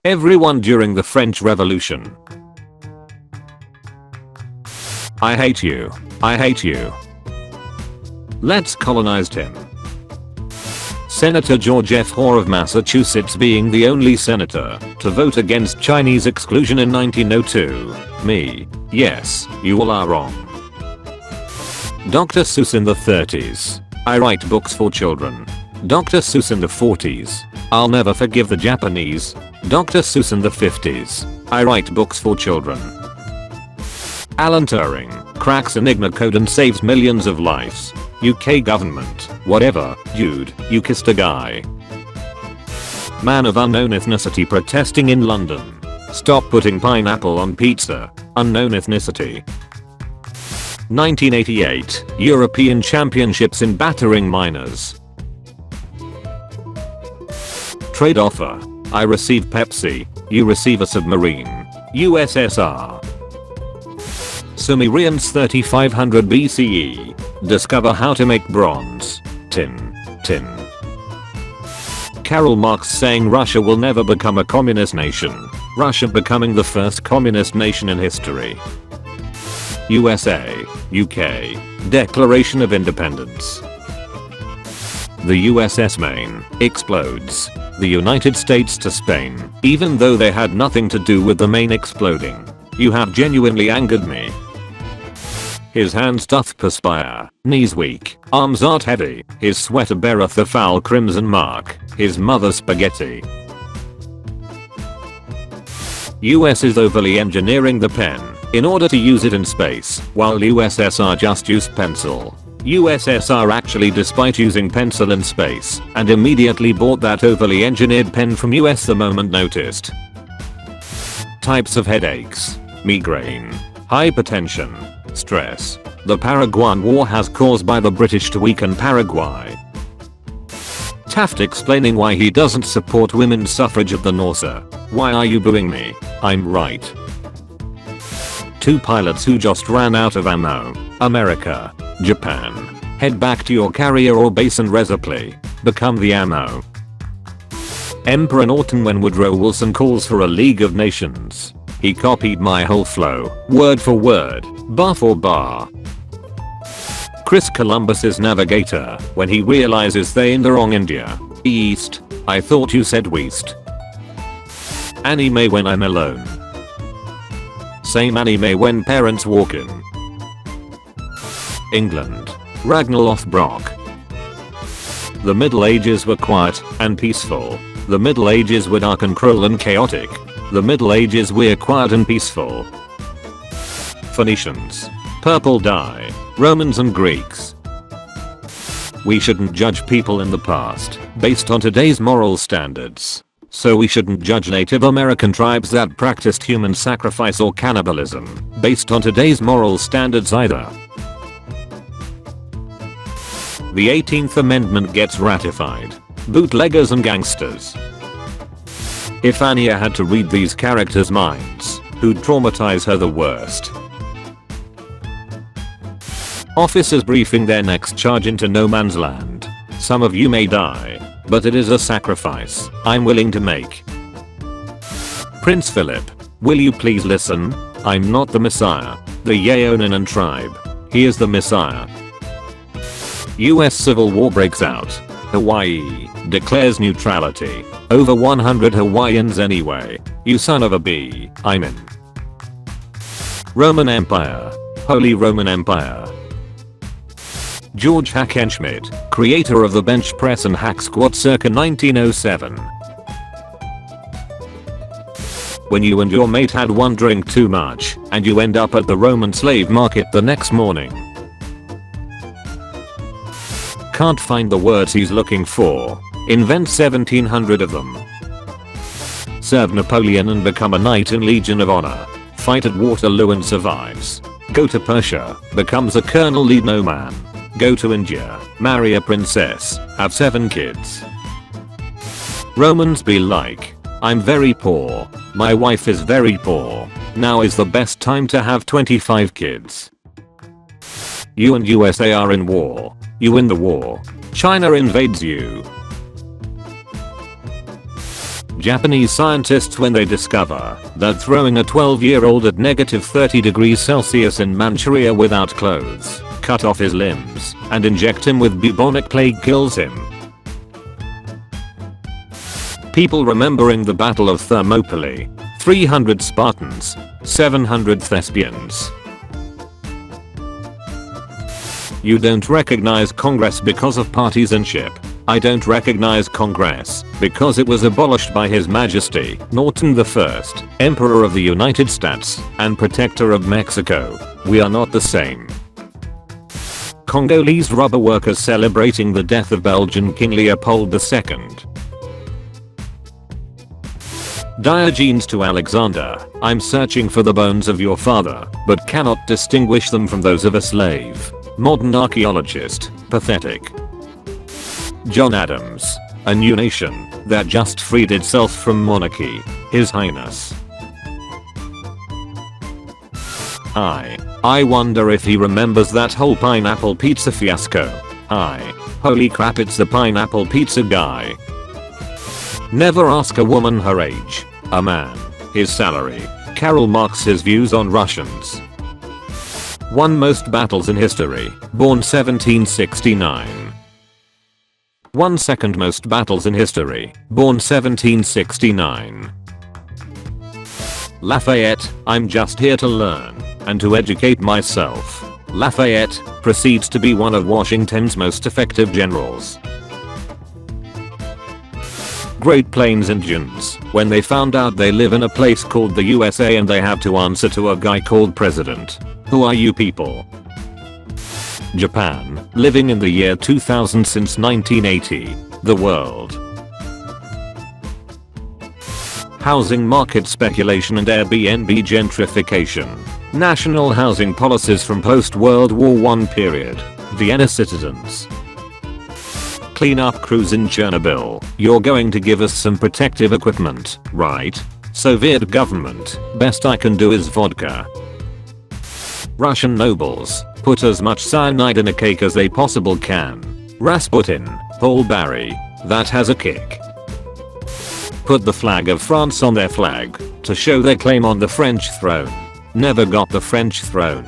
Everyone during the French Revolution. I hate you. I hate you. Let's colonize him. Senator George F. Hoare of Massachusetts being the only senator to vote against Chinese exclusion in 1902. Me. Yes, you all are wrong. Dr. Seuss in the 30s. I write books for children. Dr. Seuss in the 40s. I'll never forgive the Japanese. Dr. Seuss in the 50s. I write books for children. Alan Turing cracks Enigma code and saves millions of lives. UK government. Whatever, dude, you kissed a guy. Man of unknown ethnicity protesting in London. Stop putting pineapple on pizza. Unknown ethnicity. 1988 European Championships in battering miners. Trade offer. I receive Pepsi. You receive a submarine. USSR. Sumerians 3500 BCE. Discover how to make bronze. Tin. Karl Marx saying Russia will never become a communist nation. Russia becoming the first communist nation in history. USA, UK, Declaration of Independence. The USS Maine explodes. The United States to Spain, even though they had nothing to do with the Maine exploding. You have genuinely angered me. His hands doth perspire, knees weak, arms art heavy, his sweater beareth the foul crimson mark, his mother spaghetti. US is overly engineering the pen, in order to use it in space, while USSR just used pencil. USSR actually despite using pencil in space, and immediately bought that overly engineered pen from US the moment noticed. Types of headaches. Migraine. Hypertension. Stress. The Paraguayan War has caused by the British to weaken Paraguay. Taft explaining why he doesn't support women's suffrage at the NASA. Why are you booing me? I'm right. 2 pilots who just ran out of ammo. America. Japan. Head back to your carrier or base and resupply. Become the ammo. Emperor Norton when Woodrow Wilson calls for a League of Nations. He copied my whole flow, word for word, bar for bar. Chris Columbus's navigator when he realizes they in the wrong India. East. I thought you said west. Anime when I'm alone. Same anime when parents walk in. England. Ragnarok Brock. The Middle Ages were quiet and peaceful. The Middle Ages were dark and cruel and chaotic. The Middle Ages were quiet and peaceful. Phoenicians. Purple dye. Romans and Greeks. We shouldn't judge people in the past based on today's moral standards. So we shouldn't judge Native American tribes that practiced human sacrifice or cannibalism based on today's moral standards either. The 18th Amendment gets ratified. Bootleggers and gangsters. If Anya had to read these characters' minds, who'd traumatize her the worst? Officers briefing their next charge into no man's land. Some of you may die, but it is a sacrifice I'm willing to make. Prince Philip, will you please listen? I'm not the Messiah. The Yeonan tribe. He is the Messiah. US Civil War breaks out. Hawaii declares neutrality. Over 100 Hawaiians anyway. You son of a bee, I'm in. Roman Empire. Holy Roman Empire. George Hackenschmidt, creator of the bench press and hack squat circa 1907. When you and your mate had one drink too much, and you end up at the Roman slave market the next morning. Can't find the words he's looking for. Invent 1700 of them. Serve Napoleon and become a knight in Legion of Honor. Fight at Waterloo and survives. Go to Persia, becomes a colonel, lead no man. Go to India, marry a princess, have 7 kids. Romans be like, I'm very poor, my wife is very poor, now is the best time to have 25 kids. You and USA are in war, you win the war, China invades you. Japanese scientists when they discover that throwing a 12-year-old at -30 degrees Celsius in Manchuria without clothes, cut off his limbs, and inject him with bubonic plague kills him. People remembering the Battle of Thermopylae. 300 Spartans, 700 Thespians. You don't recognize Congress because of partisanship. I don't recognize Congress because it was abolished by His Majesty Norton I, Emperor of the United States and Protector of Mexico. We are not the same. Congolese rubber workers celebrating the death of Belgian King Leopold II. Diogenes to Alexander, I'm searching for the bones of your father, but cannot distinguish them from those of a slave. Modern archaeologist, pathetic. John Adams, a new nation that just freed itself from monarchy, His Highness. I wonder if he remembers that whole pineapple pizza fiasco. Holy crap, it's the pineapple pizza guy. Never ask a woman her age, a man his salary. Karl Marx his views on Russians. Won most battles in history, born 1769. Won second most battles in history, born 1769. Lafayette, I'm just here to learn and to educate myself. Lafayette proceeds to be one of Washington's most effective generals. Great Plains Indians, when they found out they live in a place called the USA and they have to answer to a guy called President. Who are you people? Japan, living in the year 2000 since 1980. The world. Housing market speculation and Airbnb gentrification. National housing policies from post-World War I period. Vienna citizens. Cleanup crews in Chernobyl. You're going to give us some protective equipment, right? Soviet government, best I can do is vodka. Russian nobles, put as much cyanide in a cake as they possible can. Rasputin, Paul Barry, that has a kick. Put the flag of France on their flag, to show their claim on the French throne. Never got the French throne.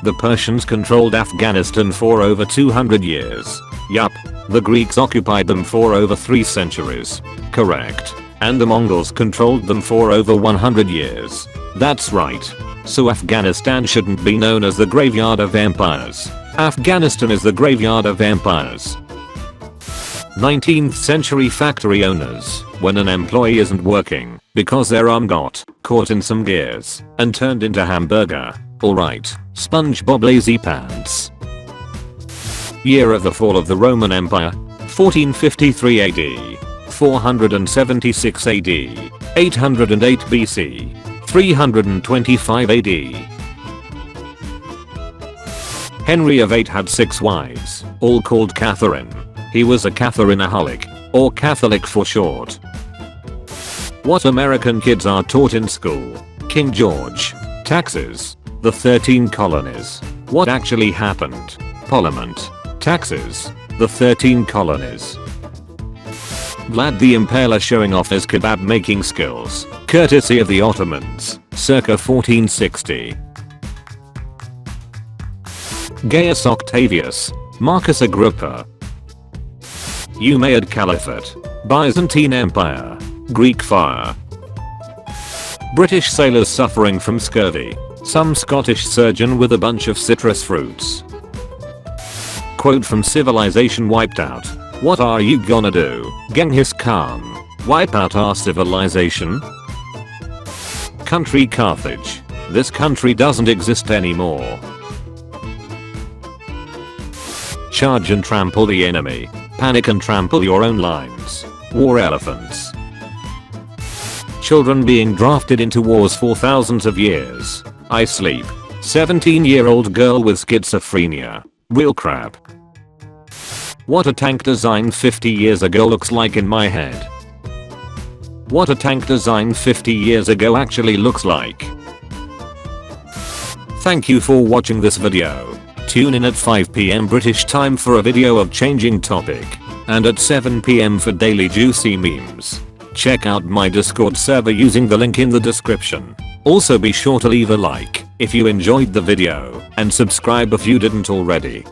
The Persians controlled Afghanistan for over 200 years. Yup, the Greeks occupied them for over 3 centuries. Correct. And the Mongols controlled them for over 100 years. That's right. So Afghanistan shouldn't be known as the graveyard of empires. Afghanistan is the graveyard of empires. 19th century factory owners, when an employee isn't working because their arm got caught in some gears and turned into hamburger. Alright, SpongeBob Lazy Pants. Year of the fall of the Roman Empire, 1453 AD, 476 AD, 808 BC, 325 AD. Henry VIII had 6 wives, all called Catherine. He was a Catherineaholic, or Catholic for short. What American kids are taught in school? King George. Taxes. The 13 colonies. What actually happened? Parliament. Taxes. The 13 colonies. Vlad the Impaler showing off his kebab making skills, courtesy of the Ottomans, circa 1460. Gaius Octavius, Marcus Agrippa. Umayyad Caliphate, Byzantine Empire, Greek fire. British sailors suffering from scurvy, some Scottish surgeon with a bunch of citrus fruits. Quote from Civilization wiped out. What are you gonna do, Genghis Khan? Wipe out our civilization? Country Carthage. This country doesn't exist anymore. Charge and trample the enemy. Panic and trample your own lines. War elephants. Children being drafted into wars for thousands of years. I sleep. 17-year-old girl with schizophrenia. Real crap. What a tank design 50 years ago looks like in my head. What a tank design 50 years ago actually looks like. Thank you for watching this video. Tune in at 5 PM British time for a video of changing topic. And at 7 PM for daily juicy memes. check out my Discord server using the link in the description. Also be sure to leave a like if you enjoyed the video and subscribe if you didn't already.